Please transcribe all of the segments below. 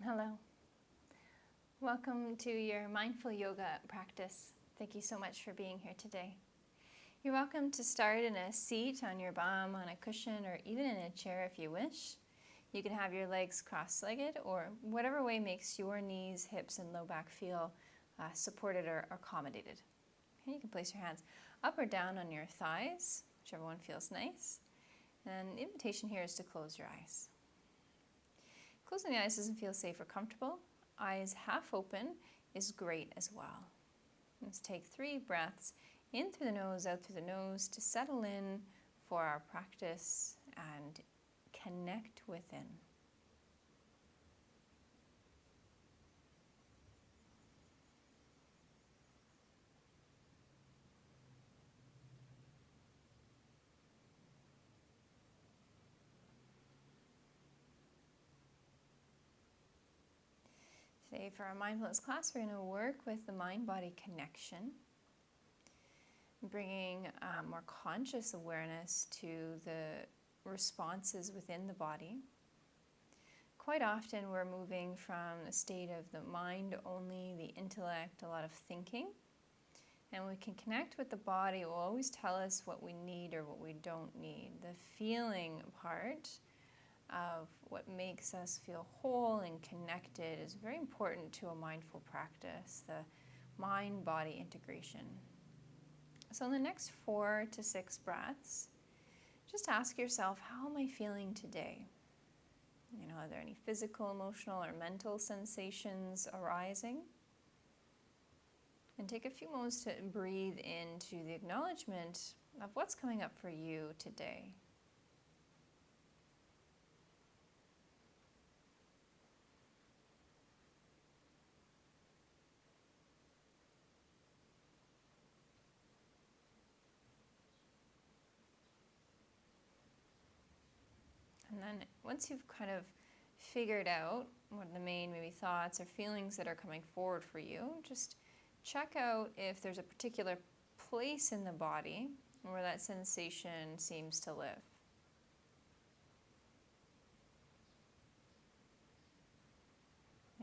Hello. Welcome to your mindful yoga practice. Thank you so much for being here today. You're welcome to start in a seat, on your bum, on a cushion, or even in a chair if you wish. You can have your legs cross-legged, or whatever way makes your knees, hips, and low back feel supported or accommodated. Okay, you can place your hands up or down on your thighs, whichever one feels nice. And the invitation here is to close your eyes. Closing the eyes doesn't feel safe or comfortable. Eyes half open is great as well. Let's take 3 breaths in through the nose, out through the nose to settle in for our practice and connect within. Today for our mindfulness class, we're going to work with the mind-body connection, bringing more conscious awareness to the responses within the body. Quite often we're moving from a state of the mind only, the intellect, a lot of thinking. And when we can connect with the body, it will always tell us what we need or what we don't need. The feeling part of what makes us feel whole and connected is very important to a mindful practice, the mind-body integration. So in the next 4 to 6 breaths, just ask yourself, how am I feeling today? Are there any physical, emotional, or mental sensations arising? And take a few moments to breathe into the acknowledgement of what's coming up for you today. And then once you've kind of figured out what the main maybe thoughts or feelings that are coming forward for you, just check out if there's a particular place in the body where that sensation seems to live.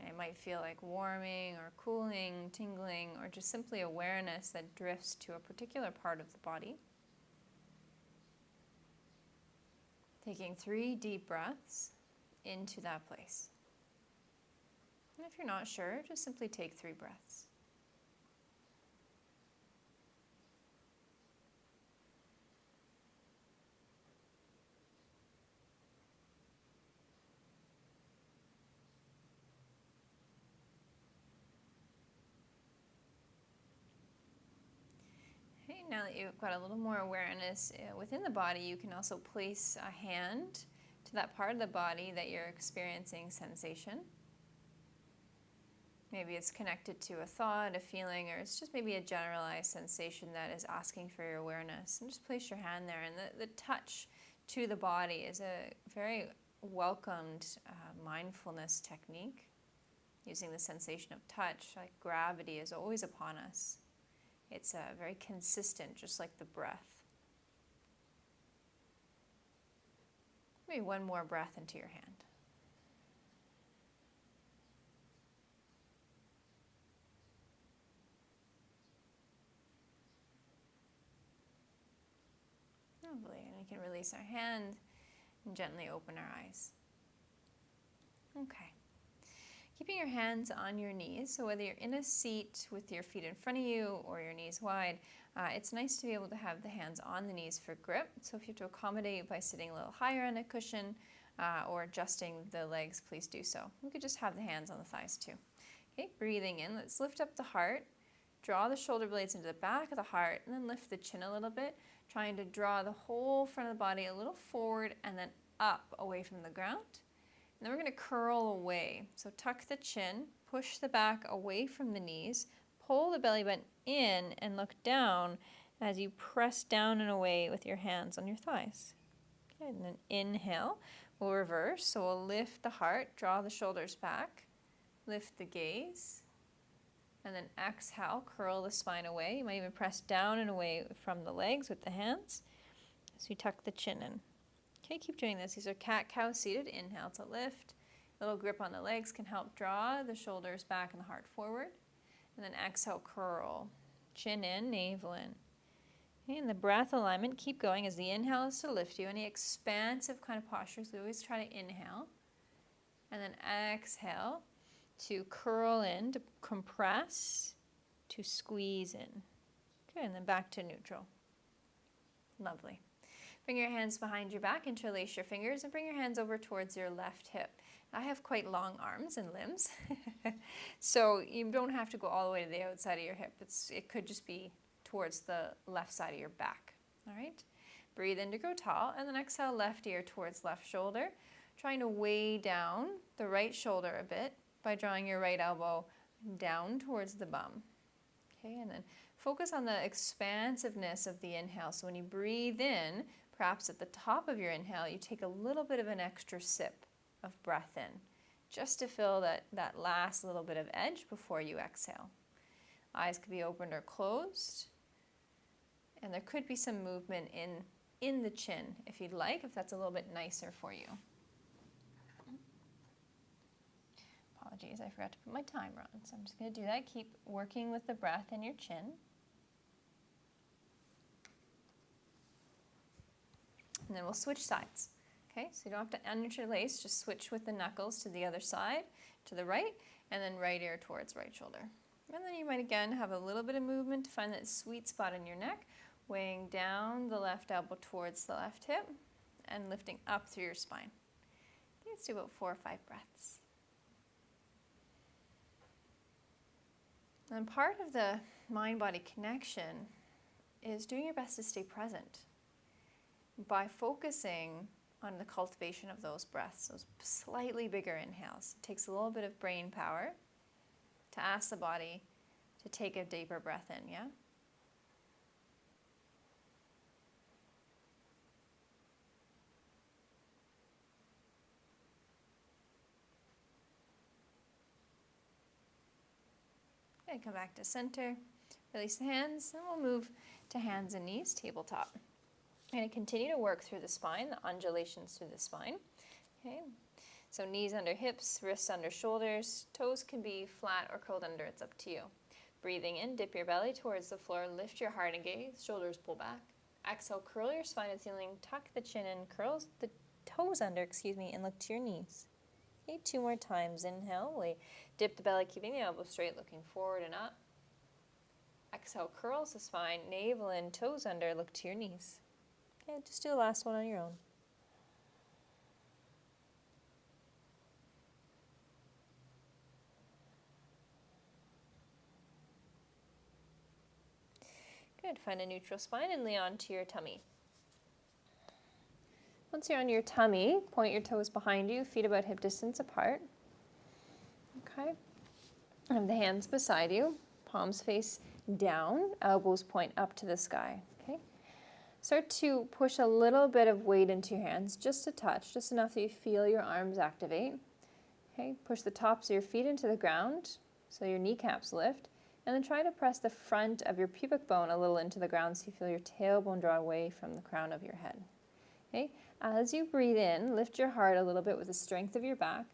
It might feel like warming or cooling, tingling, or just simply awareness that drifts to a particular part of the body. Taking 3 deep breaths into that place. And if you're not sure, just simply take 3 breaths. Okay, now that you've got a little more awareness within the body, you can also place a hand to that part of the body that you're experiencing sensation. Maybe it's connected to a thought, a feeling, or it's just maybe a generalized sensation that is asking for your awareness. And just place your hand there. And the touch to the body is a very welcomed mindfulness technique. Using the sensation of touch, like gravity is always upon us. It's very consistent, just like the breath. Maybe one more breath into your hand. Lovely, and we can release our hand and gently open our eyes. Okay. Keeping your hands on your knees, so whether you're in a seat with your feet in front of you or your knees wide, it's nice to be able to have the hands on the knees for grip. So if you have to accommodate by sitting a little higher on a cushion or adjusting the legs, please do so. We could just have the hands on the thighs too. Okay, breathing in, let's lift up the heart. Draw the shoulder blades into the back of the heart and then lift the chin a little bit, trying to draw the whole front of the body a little forward and then up away from the ground. And then we're going to curl away. So tuck the chin, push the back away from the knees, pull the belly button in and look down as you press down and away with your hands on your thighs. Okay, and then inhale, we'll reverse. So we'll lift the heart, draw the shoulders back, lift the gaze. And then exhale, curl the spine away. You might even press down and away from the legs with the hands. So you tuck the chin in. Okay, keep doing this. These are cat-cow seated. Inhale to lift. Little grip on the legs can help draw the shoulders back and the heart forward. And then exhale, curl. Chin in, navel in. Okay, and the breath alignment, keep going as the inhale is to lift you. Any expansive kind of postures, we always try to inhale. And then exhale to curl in, to compress, to squeeze in. Okay, and then back to neutral. Lovely. Bring your hands behind your back, interlace your fingers, and bring your hands over towards your left hip. I have quite long arms and limbs, so you don't have to go all the way to the outside of your hip. It could just be towards the left side of your back. All right? Breathe in to grow tall, and then exhale, left ear towards left shoulder, trying to weigh down the right shoulder a bit by drawing your right elbow down towards the bum. Okay, and then focus on the expansiveness of the inhale. So when you breathe in, perhaps at the top of your inhale, you take a little bit of an extra sip of breath in, just to fill that last little bit of edge before you exhale. Eyes could be opened or closed. And there could be some movement in the chin, if you'd like, if that's a little bit nicer for you. Apologies, I forgot to put my timer on, so I'm just going to do that. Keep working with the breath in your chin. And then we'll switch sides. Okay, so you don't have to interlace, just switch with the knuckles to the other side, to the right, and then right ear towards right shoulder. And then you might again have a little bit of movement to find that sweet spot in your neck, weighing down the left elbow towards the left hip, and lifting up through your spine. Okay, let's do about 4 or 5 breaths. And part of the mind-body connection is doing your best to stay present by focusing on the cultivation of those breaths, those slightly bigger inhales. It takes a little bit of brain power to ask the body to take a deeper breath in, yeah? Okay, come back to center, release the hands, and we'll move to hands and knees, tabletop. We're going to continue to work through the spine, the undulations through the spine. Okay, so knees under hips, wrists under shoulders, toes can be flat or curled under, it's up to you. Breathing in, dip your belly towards the floor, lift your heart and gaze, shoulders pull back. Exhale, curl your spine to the ceiling, tuck the chin in, curl the toes under, and look to your knees. Okay, 2 more times. Inhale, we dip the belly, keeping the elbow straight, looking forward and up. Exhale, curls the spine, navel in, toes under, look to your knees. Okay, just do the last one on your own. Good, find a neutral spine and lay onto your tummy. Once you're on your tummy, point your toes behind you, feet about hip distance apart. Okay, have the hands beside you, palms face down, elbows point up to the sky. Okay, start to push a little bit of weight into your hands, just a touch, just enough that you feel your arms activate. Okay, push the tops of your feet into the ground so your kneecaps lift, and then try to press the front of your pubic bone a little into the ground so you feel your tailbone draw away from the crown of your head. Okay, as you breathe in, lift your heart a little bit with the strength of your back,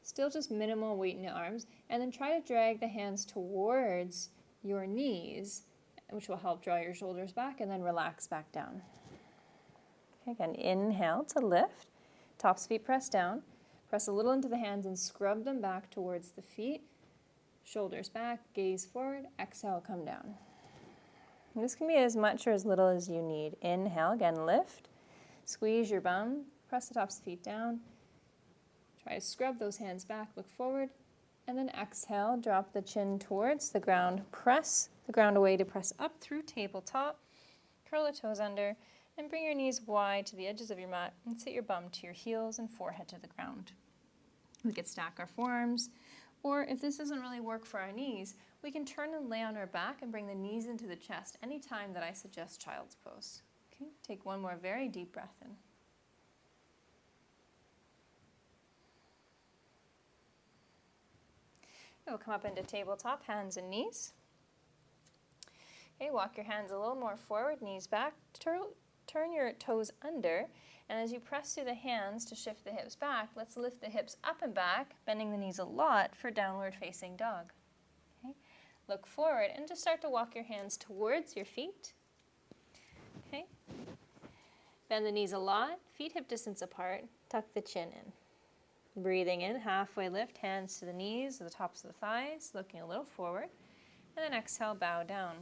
still just minimal weight in your arms, and then try to drag the hands towards your knees, which will help draw your shoulders back, and then relax back down. Okay, again, inhale to lift, tops feet press down, press a little into the hands and scrub them back towards the feet, shoulders back, gaze forward, exhale, come down. And this can be as much or as little as you need. Inhale, again, lift, squeeze your bum, press the tops of the feet down, try to scrub those hands back, look forward, and then exhale, drop the chin towards the ground, press the ground away to press up through tabletop, curl the toes under, and bring your knees wide to the edges of your mat and sit your bum to your heels and forehead to the ground. We could stack our forearms, or if this doesn't really work for our knees, we can turn and lay on our back and bring the knees into the chest anytime that I suggest child's pose. Okay, take one more very deep breath in. We'll come up into tabletop, hands and knees. Okay, walk your hands a little more forward, knees back, turn your toes under, and as you press through the hands to shift the hips back, let's lift the hips up and back, bending the knees a lot for downward facing dog. Okay? Look forward and just start to walk your hands towards your feet. Okay? Bend the knees a lot, feet hip distance apart, tuck the chin in. Breathing in, halfway lift, hands to the knees, to the tops of the thighs, looking a little forward, and then exhale, bow down.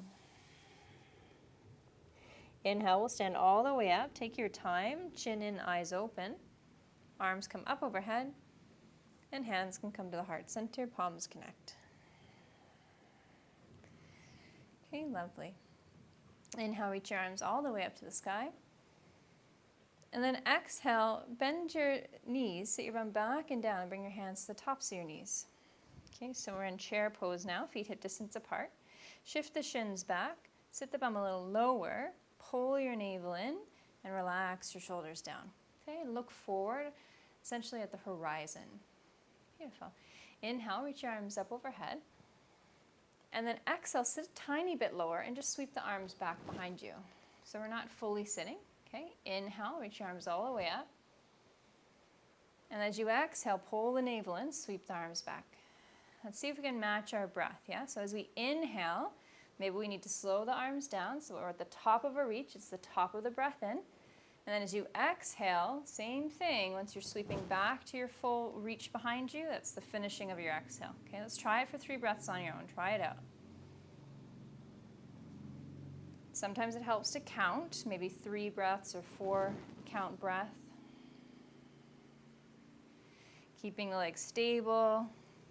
Inhale, we'll stand all the way up. Take your time, chin in, eyes open. Arms come up overhead, and hands can come to the heart center, palms connect. Okay, lovely. Inhale, reach your arms all the way up to the sky. And then exhale, bend your knees, sit your bum back and down, and bring your hands to the tops of your knees. Okay, so we're in chair pose now, feet hip distance apart. Shift the shins back, sit the bum a little lower, pull your navel in, and relax your shoulders down. Okay, look forward, essentially at the horizon. Beautiful. Inhale, reach your arms up overhead. And then exhale, sit a tiny bit lower and just sweep the arms back behind you. So we're not fully sitting. Okay, inhale, reach your arms all the way up. And as you exhale, pull the navel in, sweep the arms back. Let's see if we can match our breath, yeah? So as we inhale, maybe we need to slow the arms down so we're at the top of a reach. It's the top of the breath in. And then as you exhale, same thing. Once you're sweeping back to your full reach behind you, that's the finishing of your exhale. Okay, let's try it for 3 breaths on your own. Try it out. Sometimes it helps to count, maybe 3 breaths or 4 count breath. Keeping the legs stable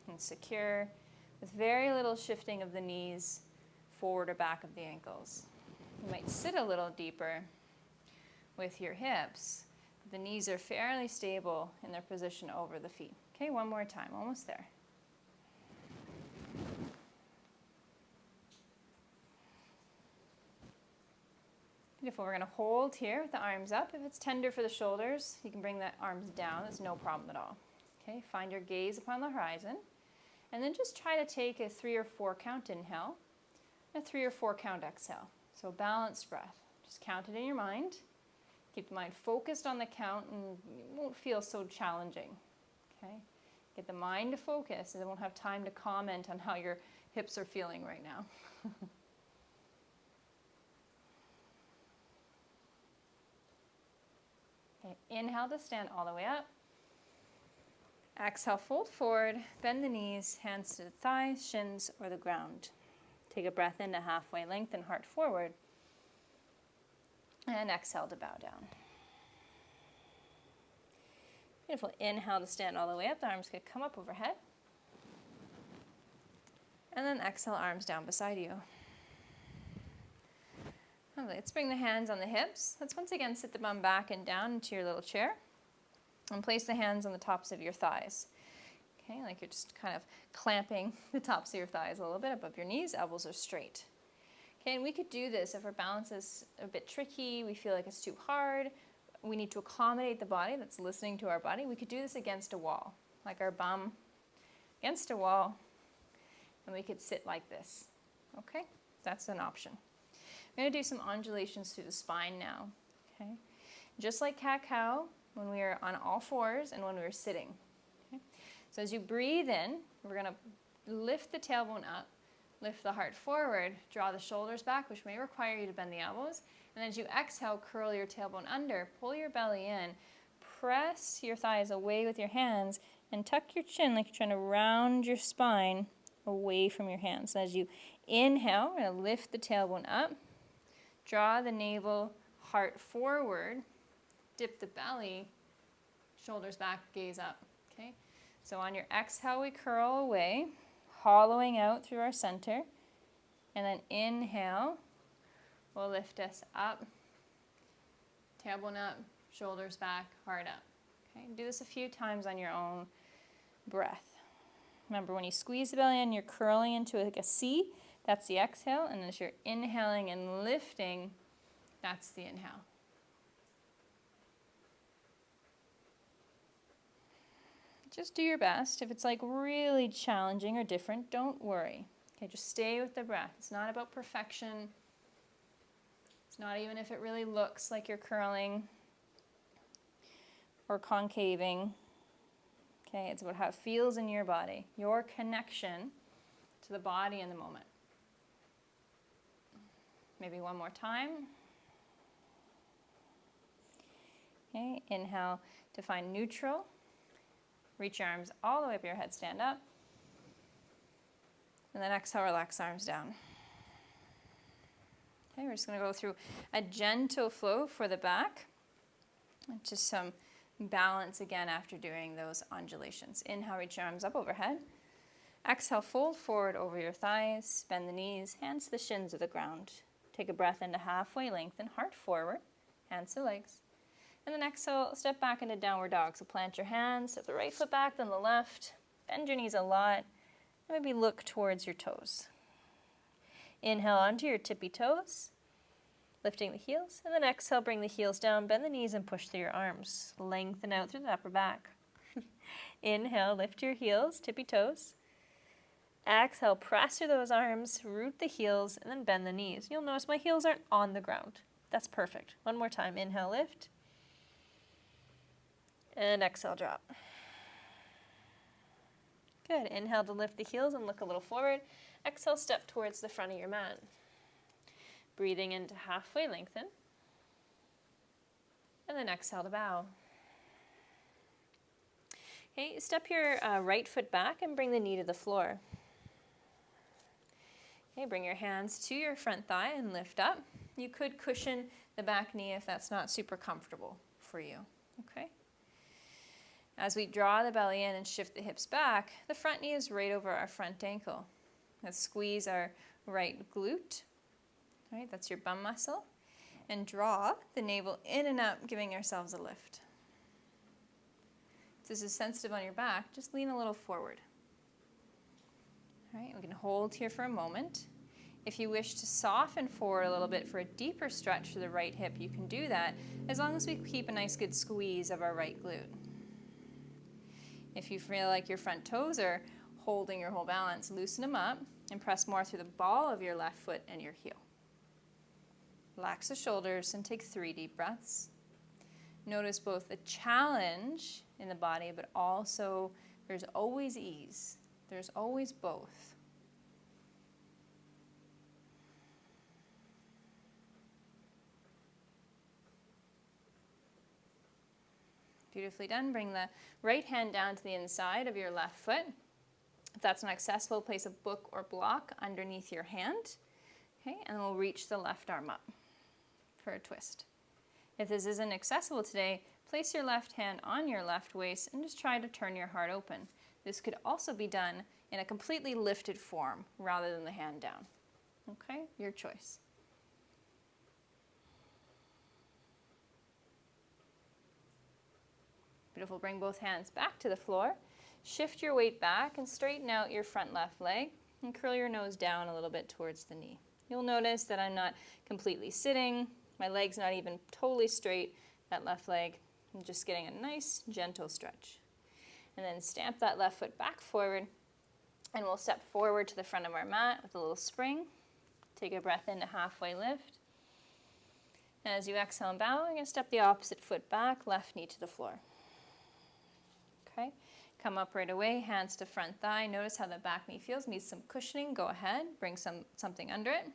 and secure with very little shifting of the knees forward or back of the ankles. You might sit a little deeper with your hips. The knees are fairly stable in their position over the feet. Okay, one more time, almost there. Beautiful. We're going to hold here with the arms up. If it's tender for the shoulders, you can bring the arms down. It's no problem at all. Okay, find your gaze upon the horizon. And then just try to take a 3 or 4 count inhale, and a 3 or 4 count exhale. So a balanced breath. Just count it in your mind. Keep the mind focused on the count and it won't feel so challenging. Okay? Get the mind to focus and it won't have time to comment on how your hips are feeling right now. Okay, inhale to stand all the way up. Exhale, fold forward, bend the knees, hands to the thighs, shins, or the ground. Take a breath into halfway lengthen, heart forward. And exhale to bow down. Beautiful. Inhale to stand all the way up. The arms could come up overhead. And then exhale, arms down beside you. Lovely. Let's bring the hands on the hips. Let's once again sit the bum back and down into your little chair. And place the hands on the tops of your thighs. Okay, like you're just kind of clamping the tops of your thighs a little bit above your knees. Elbows are straight. Okay, and we could do this if our balance is a bit tricky, we feel like it's too hard, we need to accommodate the body that's listening to our body. We could do this against a wall, like our bum against a wall, and we could sit like this. Okay, that's an option. We're going to do some undulations through the spine now. Okay, just like cat-cow, when we are on all fours and when we are sitting. Okay? So as you breathe in, we're going to lift the tailbone up, lift the heart forward, draw the shoulders back, which may require you to bend the elbows. And as you exhale, curl your tailbone under, pull your belly in, press your thighs away with your hands, and tuck your chin like you're trying to round your spine away from your hands. So as you inhale, we're going to lift the tailbone up, draw the navel, heart forward, dip the belly, shoulders back, gaze up. Okay? So on your exhale, we curl away, hollowing out through our center. And then inhale will lift us up, tailbone up, shoulders back, heart up. Okay? Do this a few times on your own breath. Remember, when you squeeze the belly in, you're curling into like a C. That's the exhale. And as you're inhaling and lifting, that's the inhale. Just do your best. If it's like really challenging or different, don't worry. Okay, just stay with the breath. It's not about perfection. It's Not even if it really looks like you're curling or concaving. Okay, it's about how it feels in your body, your connection to the body in the moment. Maybe one more time. Okay, inhale to find neutral. Reach your arms all the way up your head, stand up. And then exhale, relax arms down. Okay, we're just going to go through a gentle flow for the back. Just some balance again after doing those undulations. Inhale, reach your arms up overhead. Exhale, fold forward over your thighs, bend the knees, hands to the shins of the ground. Take a breath into halfway lengthen, heart forward, hands to legs. And then exhale, step back into downward dog. So plant your hands, step the right foot back, then the left. Bend your knees a lot, and maybe look towards your toes. Inhale onto your tippy toes, lifting the heels, and then exhale, bring the heels down, bend the knees and push through your arms. Lengthen out through the upper back. Inhale, lift your heels, tippy toes. Exhale, press through those arms, root the heels, and then bend the knees. You'll notice my heels aren't on the ground. That's perfect. One more time. Inhale, lift. And exhale, drop. Good. Inhale to lift the heels and look a little forward. Exhale, step towards the front of your mat. Breathing into halfway lengthen. And then exhale to bow. Okay, step your right foot back and bring the knee to the floor. Okay, bring your hands to your front thigh and lift up. You could cushion the back knee if that's not super comfortable for you. Okay. As we draw the belly in and shift the hips back, the front knee is right over our front ankle. Let's squeeze our right glute. All right, that's your bum muscle. And draw the navel in and up, giving ourselves a lift. If this is sensitive on your back, just lean a little forward. All right, we can hold here for a moment. If you wish to soften forward a little bit for a deeper stretch to the right hip, you can do that, as long as we keep a nice good squeeze of our right glute. If you feel like your front toes are holding your whole balance, loosen them up and press more through the ball of your left foot and your heel. Relax the shoulders and take 3 deep breaths. Notice both the challenge in the body, but also there's always ease. There's always both. Beautifully done. Bring the right hand down to the inside of your left foot. If that's not accessible, place a book or block underneath your hand. Okay, and then we'll reach the left arm up for a twist. If this isn't accessible today, place your left hand on your left waist and just try to turn your heart open. This could also be done in a completely lifted form rather than the hand down. Okay, your choice. Beautiful. Bring both hands back to the floor. Shift your weight back and straighten out your front left leg and curl your nose down a little bit towards the knee. You'll notice that I'm not completely sitting. My leg's not even totally straight, that left leg. I'm just getting a nice, gentle stretch. And then stamp that left foot back forward, and we'll step forward to the front of our mat with a little spring. Take a breath into halfway lift. And as you exhale and bow, you're going to step the opposite foot back, left knee to the floor. Okay, come up right away, hands to front thigh. Notice how the back knee feels. Needs some cushioning. Go ahead, bring something under it. And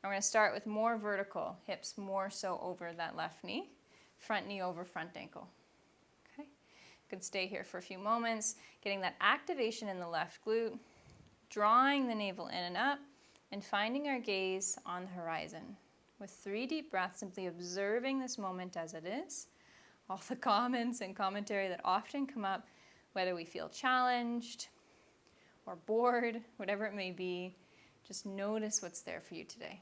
we're going to start with more vertical, hips more so over that left knee, front knee over front ankle. Okay, could stay here for a few moments, getting that activation in the left glute, drawing the navel in and up, and finding our gaze on the horizon. With 3 deep breaths, simply observing this moment as it is. All the comments and commentary that often come up, whether we feel challenged or bored, whatever it may be, just notice what's there for you today.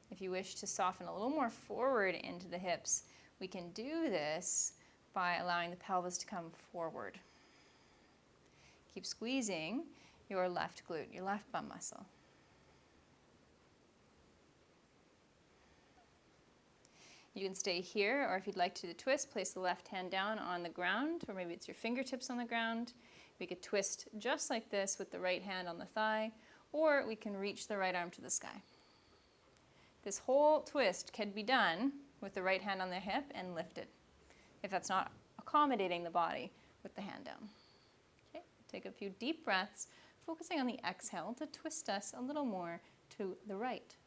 If you wish to soften a little more forward into the hips, we can do this by allowing the pelvis to come forward. Keep squeezing your left glute, your left bum muscle. You can stay here, or if you'd like to twist, place the left hand down on the ground, or maybe it's your fingertips on the ground. We could twist just like this with the right hand on the thigh, or we can reach the right arm to the sky. This whole twist can be done with the right hand on the hip and lifted, if that's not accommodating the body with the hand down. Okay, take a few deep breaths, focusing on the exhale to twist us a little more to the right.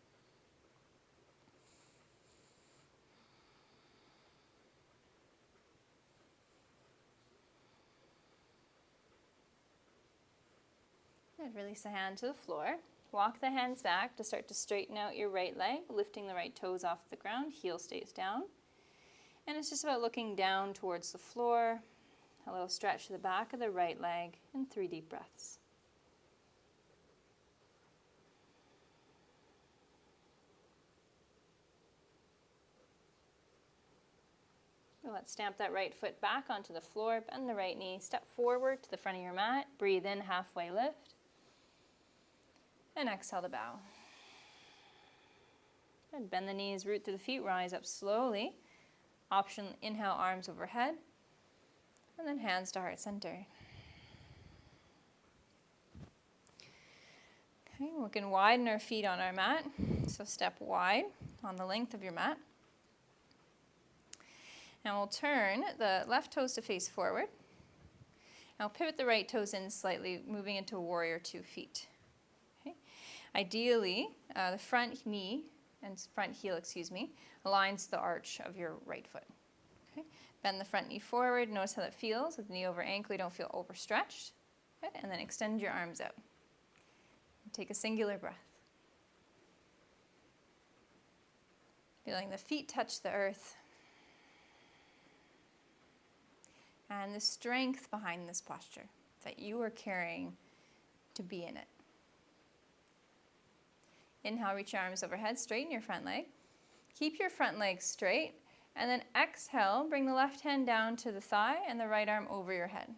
Good. Release the hand to the floor. Walk the hands back to start to straighten out your right leg, lifting the right toes off the ground, heel stays down. And it's just about looking down towards the floor, a little stretch to the back of the right leg, and 3 deep breaths. Let's stamp that right foot back onto the floor, bend the right knee, step forward to the front of your mat, breathe in, halfway lift, and exhale to bow. Good. Bend the knees, root through the feet, rise up slowly. Option, inhale, arms overhead, and then hands to heart center. Okay, we can widen our feet on our mat, so step wide on the length of your mat. Now we'll turn the left toes to face forward. Now pivot the right toes in slightly, moving into warrior 2 feet. Okay. Ideally, the front knee and front heel, aligns the arch of your right foot. Okay. Bend the front knee forward. Notice how that feels with the knee over ankle. You don't feel overstretched. Good. And then extend your arms out. Take a singular breath. Feeling the feet touch the earth. And the strength behind this posture that you are carrying to be in it. Inhale, reach your arms overhead, straighten your front leg. Keep your front leg straight, and then exhale, bring the left hand down to the thigh and the right arm over your head.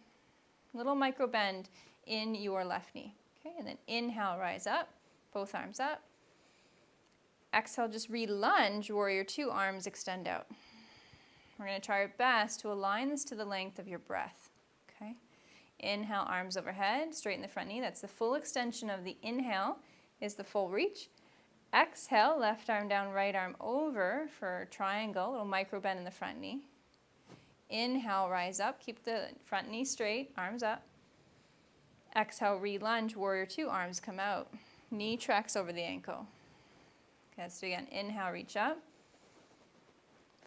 Little micro bend in your left knee. Okay, and then inhale, rise up, both arms up. Exhale, just re-lunge, warrior 2, arms extend out. We're going to try our best to align this to the length of your breath. Okay. Inhale, arms overhead, straighten the front knee. That's the full extension of the inhale, is the full reach. Exhale, left arm down, right arm over for triangle, little micro bend in the front knee. Inhale, rise up, keep the front knee straight, arms up. Exhale, re-lunge, warrior 2, arms come out. Knee tracks over the ankle. Okay, let's do it again. Inhale, reach up.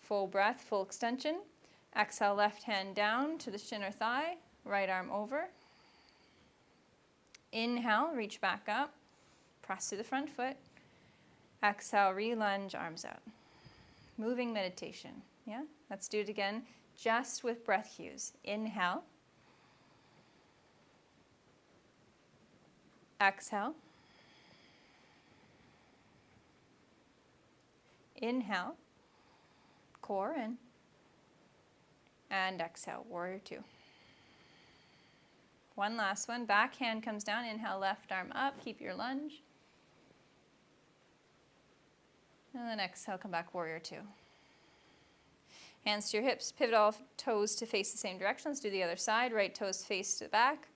Full breath, full extension. Exhale, left hand down to the shin or thigh, right arm over. Inhale, reach back up, press through the front foot. Exhale, re-lunge, arms out. Moving meditation, yeah? Let's do it again, just with breath cues. Inhale. Exhale. Inhale. Core in, and exhale, warrior 2. One last one, back hand comes down, inhale, left arm up, keep your lunge. And then exhale, come back, warrior 2. Hands to your hips, pivot all toes to face the same direction. Let's do the other side, right toes face to the back.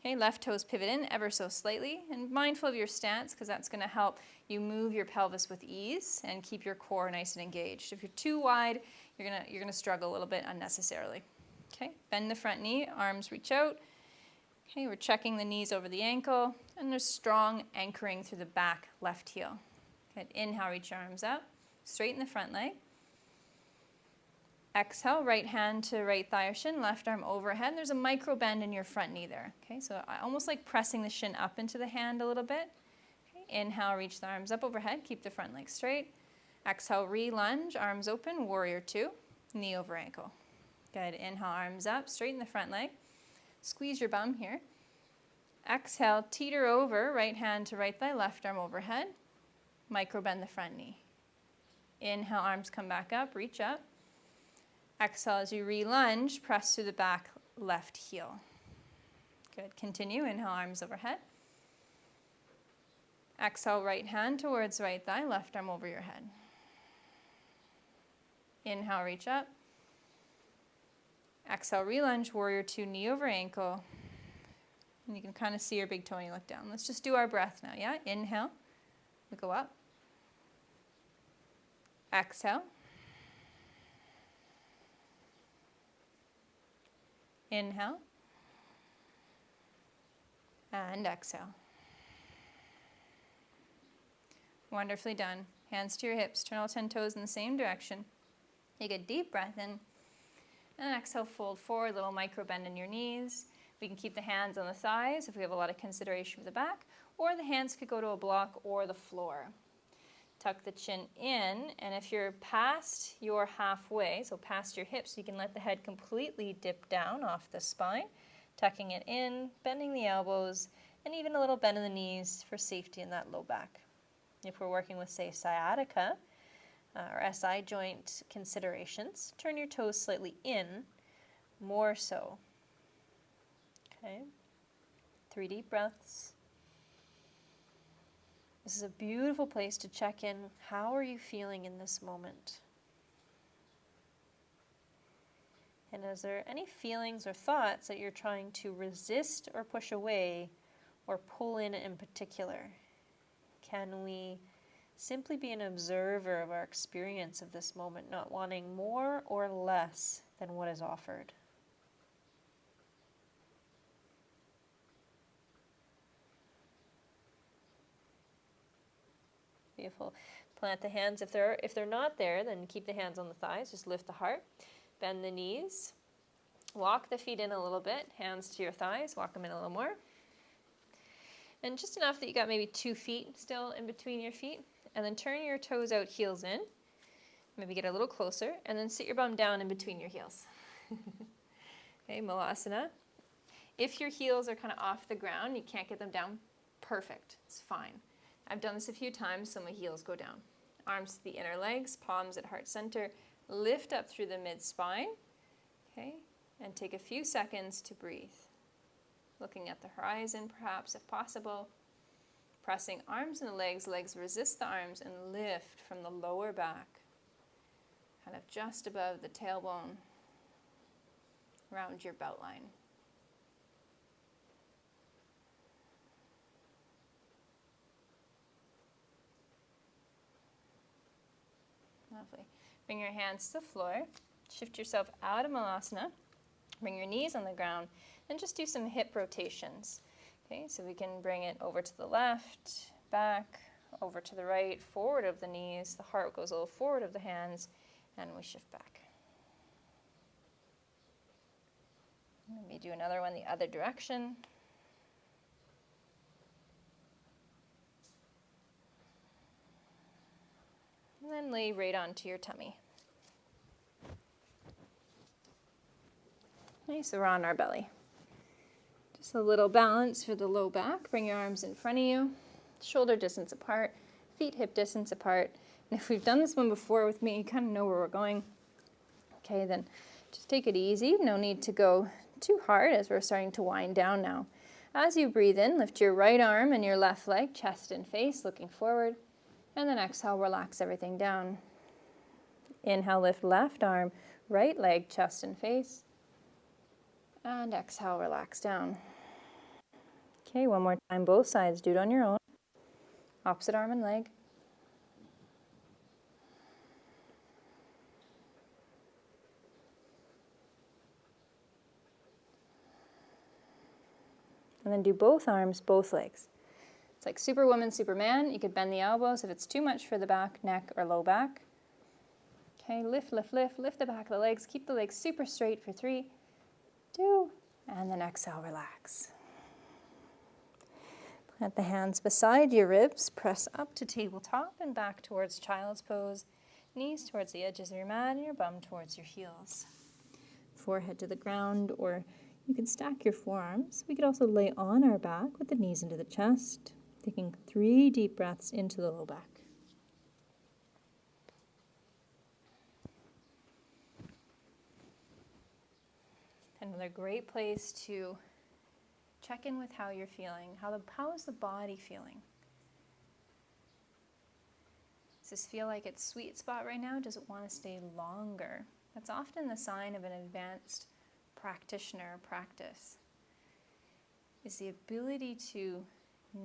Okay, left toes pivot in ever so slightly, and mindful of your stance because that's going to help you move your pelvis with ease and keep your core nice and engaged. If you're too wide, you're gonna struggle a little bit unnecessarily. Okay, bend the front knee, arms reach out. Okay, we're checking the knees over the ankle, and there's strong anchoring through the back left heel. Good. Inhale, reach your arms up, straighten the front leg. Exhale, right hand to right thigh or shin, left arm overhead. There's a micro bend in your front knee there. Okay, so almost like pressing the shin up into the hand a little bit. Okay, inhale, reach the arms up overhead, keep the front leg straight. Exhale, re-lunge, arms open, warrior 2, knee over ankle. Good, inhale, arms up, straighten the front leg. Squeeze your bum here. Exhale, teeter over, right hand to right thigh, left arm overhead. Micro bend the front knee. Inhale, arms come back up, reach up. Exhale as you re-lunge, press through the back left heel. Good, continue, inhale, arms overhead. Exhale, right hand towards right thigh, left arm over your head. Inhale, reach up. Exhale, re-lunge, warrior 2, knee over ankle. And you can kind of see your big toe when you look down. Let's just do our breath now, yeah? Inhale, we go up. Exhale. Inhale. And exhale. Wonderfully done. Hands to your hips. Turn all 10 toes in the same direction. Take a deep breath in. And exhale, fold forward, little micro bend in your knees. We can keep the hands on the thighs if we have a lot of consideration for the back, or the hands could go to a block or the floor. Tuck the chin in, and if you're past your halfway, so past your hips, you can let the head completely dip down off the spine, tucking it in, bending the elbows, and even a little bend in the knees for safety in that low back. If we're working with, say, sciatica or SI joint considerations, turn your toes slightly in, more so. Okay, 3 deep breaths. This is a beautiful place to check in. How are you feeling in this moment? And is there any feelings or thoughts that you're trying to resist or push away or pull in particular? Can we simply be an observer of our experience of this moment, not wanting more or less than what is offered? Beautiful. Plant the hands. If they're not there, then keep the hands on the thighs. Just lift the heart. Bend the knees. Walk the feet in a little bit. Hands to your thighs. Walk them in a little more. And just enough that you got maybe 2 feet still in between your feet. And then turn your toes out, heels in. Maybe get a little closer. And then sit your bum down in between your heels. Okay, Malasana. If your heels are kind of off the ground, you can't get them down, perfect. It's fine. I've done this a few times, so my heels go down. Arms to the inner legs, palms at heart center. Lift up through the mid-spine. Okay, and take a few seconds to breathe. Looking at the horizon, perhaps, if possible. Pressing arms and legs resist the arms, and lift from the lower back. Kind of just above the tailbone, around your belt line. Lovely. Bring your hands to the floor. Shift yourself out of Malasana. Bring your knees on the ground and just do some hip rotations. Okay, so we can bring it over to the left, back, over to the right, forward of the knees. The heart goes a little forward of the hands, and we shift back. Maybe do another one the other direction. And then lay right onto your tummy. Nice, so we're on our belly. Just a little balance for the low back. Bring your arms in front of you, shoulder distance apart, feet hip distance apart. And if we've done this one before with me, you kind of know where we're going. Okay, then just take it easy. No need to go too hard as we're starting to wind down now. As you breathe in, lift your right arm and your left leg, chest and face, looking forward. And then exhale, relax everything down. Inhale, lift left arm, right leg, chest and face. And exhale, relax down. Okay, one more time, both sides. Do it on your own. Opposite arm and leg. And then do both arms, both legs. It's like Superwoman, Superman. You could bend the elbows if it's too much for the back, neck, or low back. Okay, lift, lift, lift. Lift the back of the legs. Keep the legs super straight for 3, 2, and then exhale, relax. Plant the hands beside your ribs. Press up to tabletop and back towards child's pose. Knees towards the edges of your mat and your bum towards your heels. Forehead to the ground, or you can stack your forearms. We could also lay on our back with the knees into the chest, taking 3 deep breaths into the low back. Another great place to check in with how you're feeling. How is the body feeling? Does this feel like its sweet spot right now? Does it want to stay longer? That's often the sign of an advanced practitioner practice. is the ability to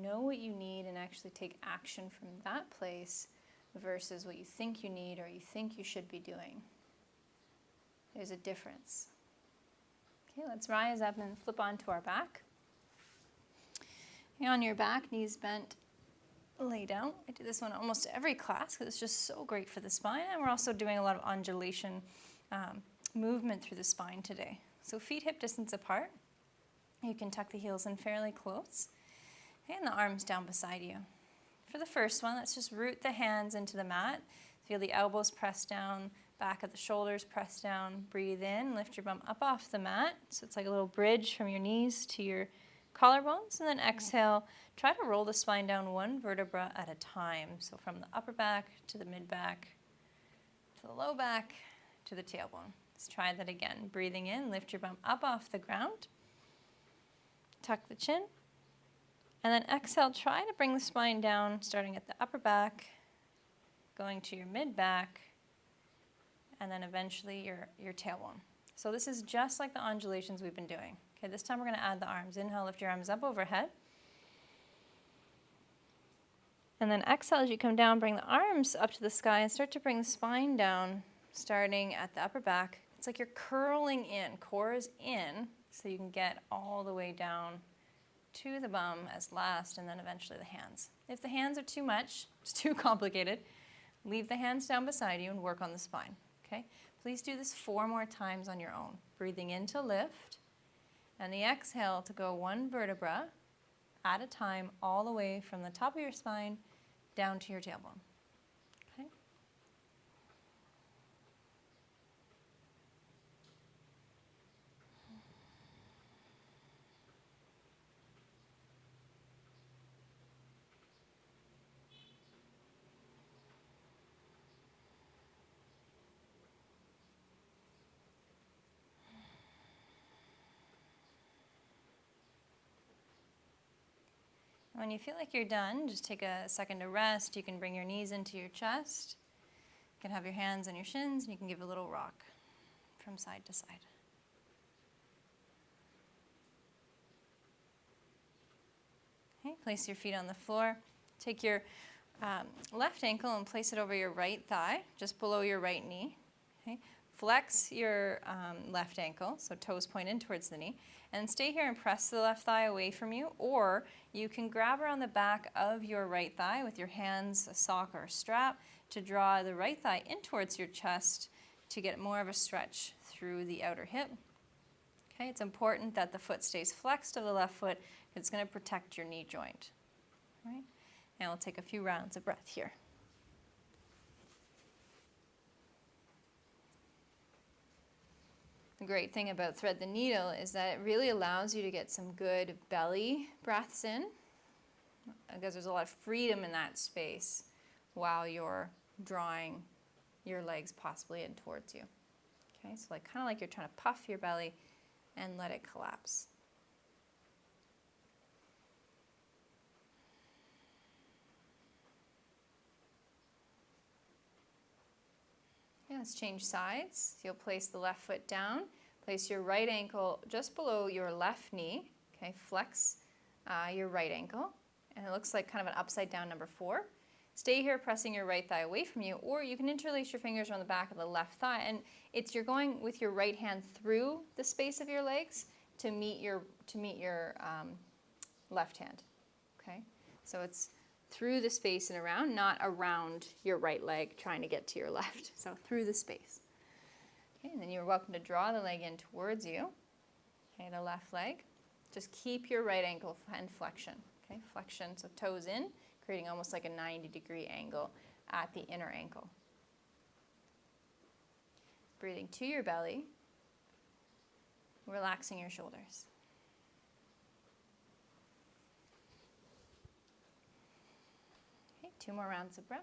know what you need and actually take action from that place versus what you think you need or you think you should be doing. There's a difference. Okay, let's rise up and flip onto our back. Okay, on your back, knees bent, lay down. I do this one almost every class because it's just so great for the spine, and we're also doing a lot of undulation movement through the spine today. So feet hip distance apart. You can tuck the heels in fairly close. Okay, and the arms down beside you. For the first one, let's just root the hands into the mat. Feel the elbows press down, back of the shoulders press down. Breathe in, lift your bum up off the mat. So it's like a little bridge from your knees to your collarbones. And then exhale, try to roll the spine down one vertebra at a time. So from the upper back to the mid back, to the low back, to the tailbone. Let's try that again. Breathing in, lift your bum up off the ground. Tuck the chin. And then exhale, try to bring the spine down, starting at the upper back, going to your mid back, and then eventually your tailbone. So this is just like the undulations we've been doing. Okay, this time we're going to add the arms. Inhale, lift your arms up overhead. And then exhale as you come down, bring the arms up to the sky and start to bring the spine down, starting at the upper back. It's like you're curling in, core is in, so you can get all the way down to the bum as last, and then eventually the hands. If the hands are too much, it's too complicated, leave the hands down beside you and work on the spine. Okay? Please do this 4 more times on your own. Breathing in to lift, and the exhale to go one vertebra at a time all the way from the top of your spine down to your tailbone. Okay? When you feel like you're done, just take a second to rest. You can bring your knees into your chest. You can have your hands on your shins, and you can give a little rock from side to side. Okay, place your feet on the floor. Take your left ankle and place it over your right thigh, just below your right knee. Okay? Flex your left ankle, so toes point in towards the knee, and stay here and press the left thigh away from you, or you can grab around the back of your right thigh with your hands, a sock or a strap, to draw the right thigh in towards your chest to get more of a stretch through the outer hip. Okay, it's important that the foot stays flexed to the left foot. It's going to protect your knee joint. All right? And we'll take a few rounds of breath here. The great thing about thread the needle is that it really allows you to get some good belly breaths in, because there's a lot of freedom in that space while you're drawing your legs possibly in towards you. Okay, so like kind of like you're trying to puff your belly and let it collapse. Okay, let's change sides. You'll place the left foot down. Place your right ankle just below your left knee. Okay, flex your right ankle. And it looks like kind of an upside down number 4. Stay here pressing your right thigh away from you, or you can interlace your fingers on the back of the left thigh, and you're going with your right hand through the space of your legs to meet your left hand. Okay, so it's through the space and around, not around your right leg trying to get to your left. So through the space. Okay, and then you're welcome to draw the leg in towards you. Okay, the left leg. Just keep your right ankle and flexion. Okay, flexion, so toes in, creating almost like a 90-degree angle at the inner ankle. Breathing to your belly, relaxing your shoulders. Okay, 2 more rounds of breath.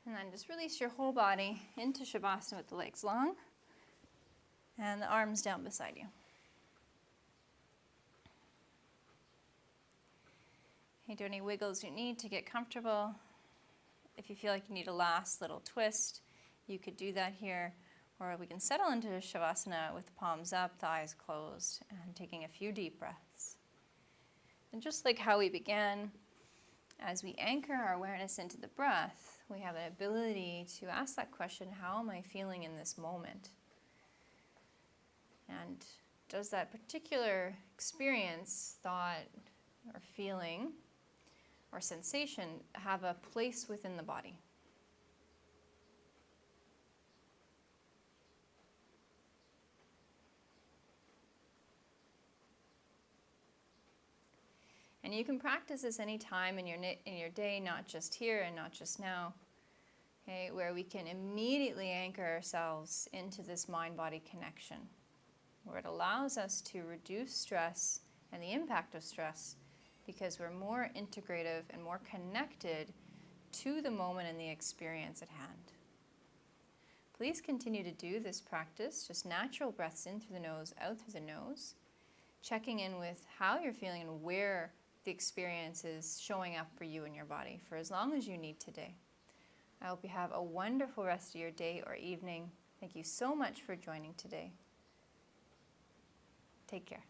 And then just release your whole body into Shavasana with the legs long and the arms down beside you. Okay, do any wiggles you need to get comfortable. If you feel like you need a last little twist, you could do that here. Or we can settle into Shavasana with the palms up, the eyes closed, and taking a few deep breaths. And just like how we began, as we anchor our awareness into the breath, we have an ability to ask that question, how am I feeling in this moment? And does that particular experience, thought, or feeling, or sensation have a place within the body? And you can practice this any time in your day, not just here and not just now, okay, where we can immediately anchor ourselves into this mind-body connection, where it allows us to reduce stress and the impact of stress because we're more integrative and more connected to the moment and the experience at hand. Please continue to do this practice, just natural breaths in through the nose, out through the nose, checking in with how you're feeling and where the experience is showing up for you in your body for as long as you need today. I hope you have a wonderful rest of your day or evening. Thank you so much for joining today. Take care.